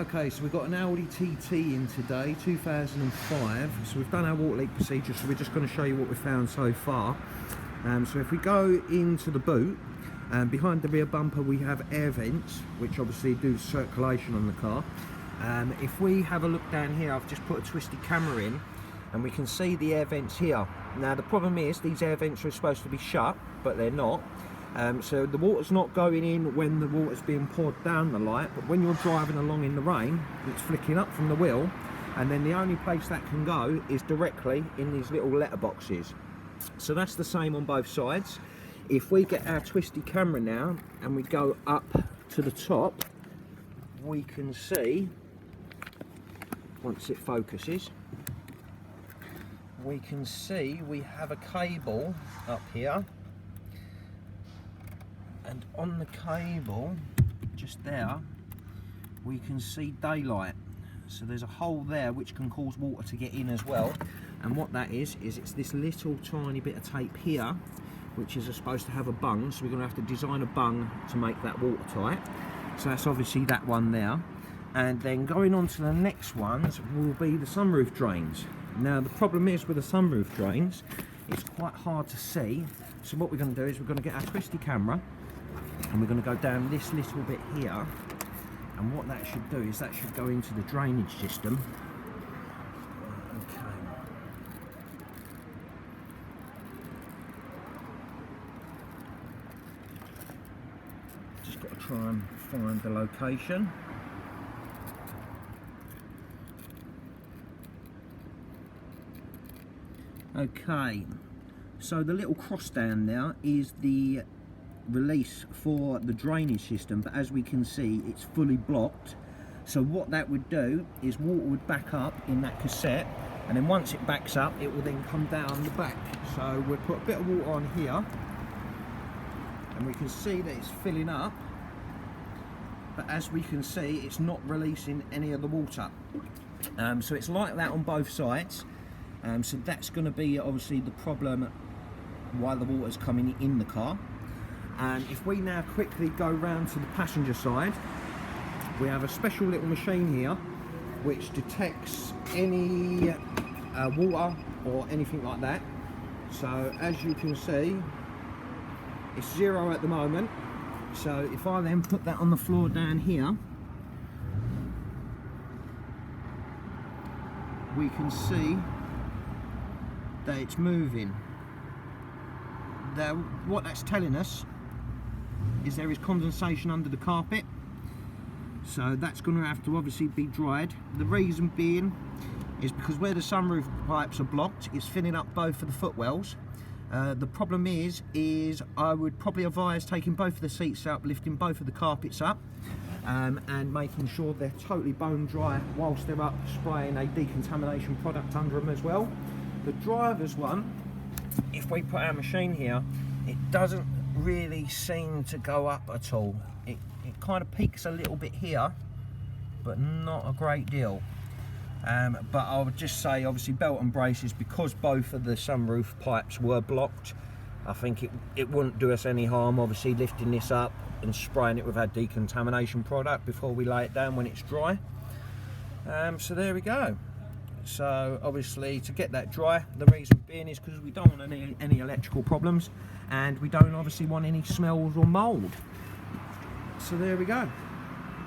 Okay, so we've got an Audi TT in today, 2005. So we've done our water leak procedure, so we're just going to show you what we've found so far. So if we go into the boot, behind the rear bumper we have air vents, which obviously do circulation on the car. If we have a look down here, I've just put a twisted camera in, and we can see the air vents here. Now the problem is, these air vents are supposed to be shut, but they're not. So the water's not going in when the water's being poured down the light, but when you're driving along in the rain, it's flicking up from the wheel, and then the only place that can go is directly in these little letterboxes. So that's the same on both sides. If we get our twisty camera now and we go up to the top, we can see, once it focuses, we can see we have a cable up here. And on the cable, just there, we can see daylight. So there's a hole there which can cause water to get in as well. And what that is it's this little tiny bit of tape here, which is supposed to have a bung. So we're going to have to design a bung to make that watertight. So that's obviously that one there. And then going on to the next ones will be the sunroof drains. Now the problem is with the sunroof drains, it's quite hard to see. So what we're going to do is we're going to get our twisty camera, and we're going to go down this little bit here, and what that should do is that should go into the drainage system. Okay. Just got to try and find the location. Okay, so the little cross down there is the release for the drainage system, but as we can see it's fully blocked. So what that would do is water would back up in that cassette, and then once it backs up it will then come down the back. So we'll put a bit of water on here, and we can see that it's filling up, but as we can see it's not releasing any of the water. So it's like that on both sides. So that's going to be obviously the problem while the water's coming in the car. And if we now quickly go round to the passenger side, we have a special little machine here which detects any water or anything like that. So as you can see, it's 0 at the moment. So if I then put that on the floor down here, we can see that it's moving. Now what that's telling us is there is condensation under the carpet, so that's going to have to obviously be dried. The reason being is because where the sunroof pipes are blocked, it's filling up both of the footwells. The problem is I would probably advise taking both of the seats up, lifting both of the carpets up, and making sure they're totally bone dry whilst they're up, spraying a decontamination product under them as well. The driver's one, if we put our machine here, it doesn't really seem to go up at all. It kind of peaks a little bit here, but not a great deal. But I would just say obviously belt and braces, because both of the sunroof pipes were blocked. I think it wouldn't do us any harm obviously lifting this up and spraying it with our decontamination product before we lay it down when it's dry. So there we go. So obviously to get that dry, the reason being is because we don't want any electrical problems, and we don't obviously want any smells or mould. So there we go.